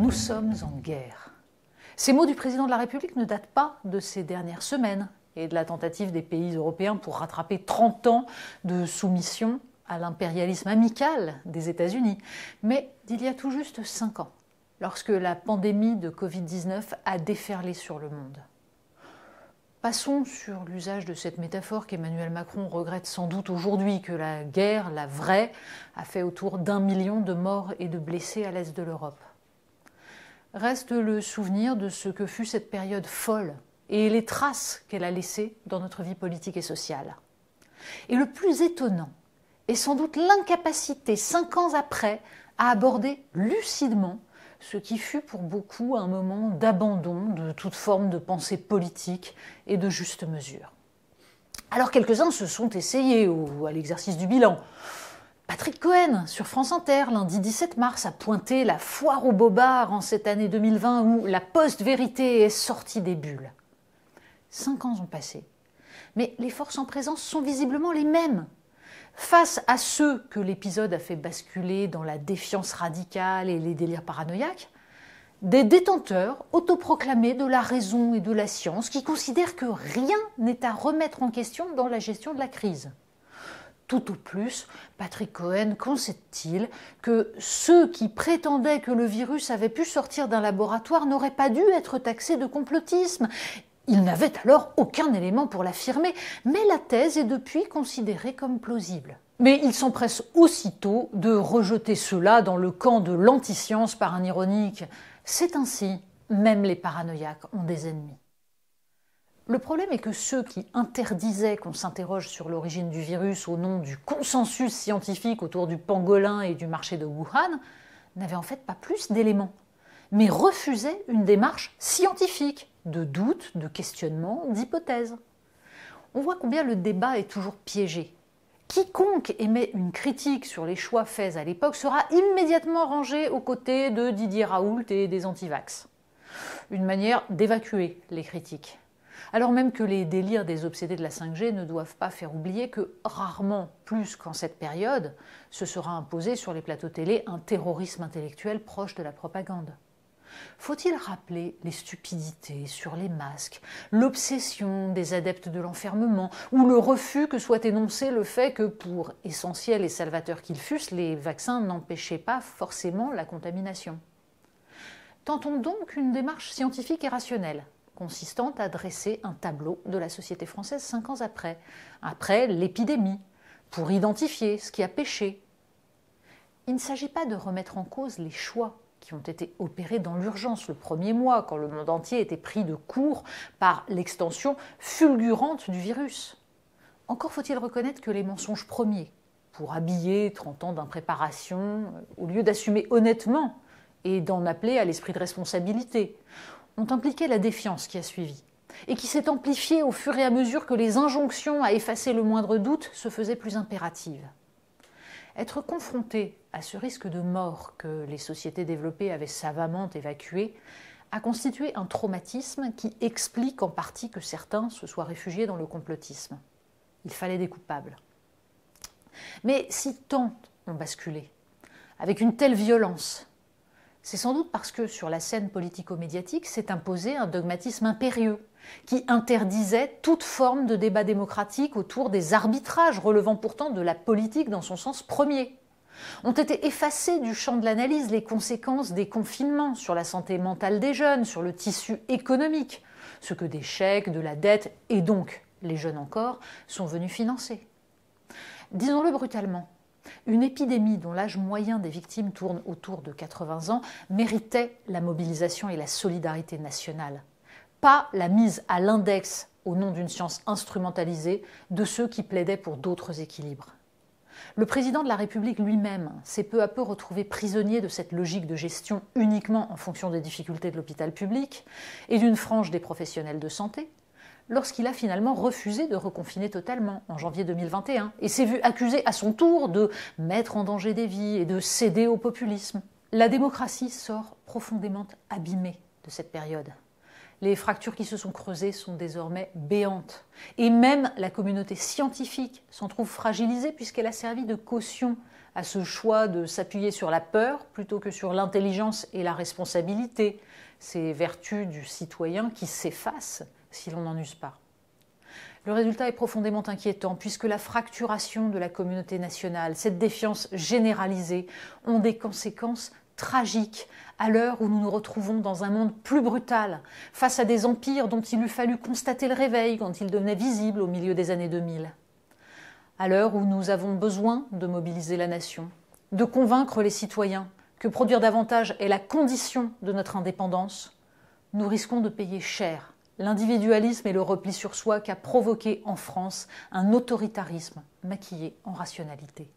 Nous sommes en guerre. Ces mots du président de la République ne datent pas de ces dernières semaines et de la tentative des pays européens pour rattraper 30 ans de soumission à l'impérialisme amical des États-Unis, mais d'il y a tout juste 5 ans, lorsque la pandémie de Covid-19 a déferlé sur le monde. Passons sur l'usage de cette métaphore qu'Emmanuel Macron regrette sans doute aujourd'hui, que la guerre, la vraie, a fait autour d'1 million de morts et de blessés à l'est de l'Europe. Reste le souvenir de ce que fut cette période folle et les traces qu'elle a laissées dans notre vie politique et sociale. Et le plus étonnant est sans doute l'incapacité, 5 ans après, à aborder lucidement ce qui fut pour beaucoup un moment d'abandon de toute forme de pensée politique et de juste mesure. Alors quelques-uns se sont essayés à l'exercice du bilan. Patrick Cohen, sur France Inter, lundi 17 mars, a pointé la foire aux bobards en cette année 2020 où la post-vérité est sortie des bulles. 5 ans ont passé, mais les forces en présence sont visiblement les mêmes. Face à ceux que l'épisode a fait basculer dans la défiance radicale et les délires paranoïaques, des détenteurs autoproclamés de la raison et de la science qui considèrent que rien n'est à remettre en question dans la gestion de la crise. Tout au plus, Patrick Cohen concède-t-il que ceux qui prétendaient que le virus avait pu sortir d'un laboratoire n'auraient pas dû être taxés de complotisme. Il n'avait alors aucun élément pour l'affirmer, mais la thèse est depuis considérée comme plausible. Mais il s'empresse aussitôt de rejeter cela dans le camp de l'anti-science par un ironique. C'est ainsi, même les paranoïaques ont des ennemis. Le problème est que ceux qui interdisaient qu'on s'interroge sur l'origine du virus au nom du consensus scientifique autour du pangolin et du marché de Wuhan n'avaient en fait pas plus d'éléments, mais refusaient une démarche scientifique, de doute, de questionnement, d'hypothèse. On voit combien le débat est toujours piégé. Quiconque émet une critique sur les choix faits à l'époque sera immédiatement rangé aux côtés de Didier Raoult et des antivax. Une manière d'évacuer les critiques. Alors même que les délires des obsédés de la 5G ne doivent pas faire oublier que, rarement plus qu'en cette période, se sera imposé sur les plateaux télé un terrorisme intellectuel proche de la propagande. Faut-il rappeler les stupidités sur les masques, l'obsession des adeptes de l'enfermement ou le refus que soit énoncé le fait que, pour essentiels et salvateurs qu'ils fussent, les vaccins n'empêchaient pas forcément la contamination. Tentons donc une démarche scientifique et rationnelle, consistant à dresser un tableau de la société française 5 ans après l'épidémie, pour identifier ce qui a péché. Il ne s'agit pas de remettre en cause les choix qui ont été opérés dans l'urgence le premier mois, quand le monde entier était pris de court par l'extension fulgurante du virus. Encore faut-il reconnaître que les mensonges premiers, pour habiller 30 ans d'impréparation, au lieu d'assumer honnêtement et d'en appeler à l'esprit de responsabilité, ont impliqué la défiance qui a suivi, et qui s'est amplifiée au fur et à mesure que les injonctions à effacer le moindre doute se faisaient plus impératives. Être confronté à ce risque de mort que les sociétés développées avaient savamment évacué a constitué un traumatisme qui explique en partie que certains se soient réfugiés dans le complotisme. Il fallait des coupables. Mais si tant ont basculé, avec une telle violence, c'est sans doute parce que sur la scène politico-médiatique s'est imposé un dogmatisme impérieux qui interdisait toute forme de débat démocratique autour des arbitrages relevant pourtant de la politique dans son sens premier. Ont été effacées du champ de l'analyse les conséquences des confinements sur la santé mentale des jeunes, sur le tissu économique, ce que des chèques, de la dette et donc les jeunes encore sont venus financer. Disons-le brutalement, une épidémie dont l'âge moyen des victimes tourne autour de 80 ans méritait la mobilisation et la solidarité nationale, pas la mise à l'index au nom d'une science instrumentalisée de ceux qui plaidaient pour d'autres équilibres. Le président de la République lui-même s'est peu à peu retrouvé prisonnier de cette logique de gestion uniquement en fonction des difficultés de l'hôpital public et d'une frange des professionnels de santé, lorsqu'il a finalement refusé de reconfiner totalement en janvier 2021 et s'est vu accusé à son tour de mettre en danger des vies et de céder au populisme. La démocratie sort profondément abîmée de cette période. Les fractures qui se sont creusées sont désormais béantes. Et même la communauté scientifique s'en trouve fragilisée puisqu'elle a servi de caution à ce choix de s'appuyer sur la peur plutôt que sur l'intelligence et la responsabilité, ces vertus du citoyen qui s'effacent si l'on n'en use pas. Le résultat est profondément inquiétant puisque la fracturation de la communauté nationale, cette défiance généralisée, ont des conséquences tragiques à l'heure où nous nous retrouvons dans un monde plus brutal, face à des empires dont il eût fallu constater le réveil quand ils devenaient visibles au milieu des années 2000. À l'heure où nous avons besoin de mobiliser la nation, de convaincre les citoyens que produire davantage est la condition de notre indépendance, nous risquons de payer cher l'individualisme et le repli sur soi qu'a provoqué en France un autoritarisme maquillé en rationalité.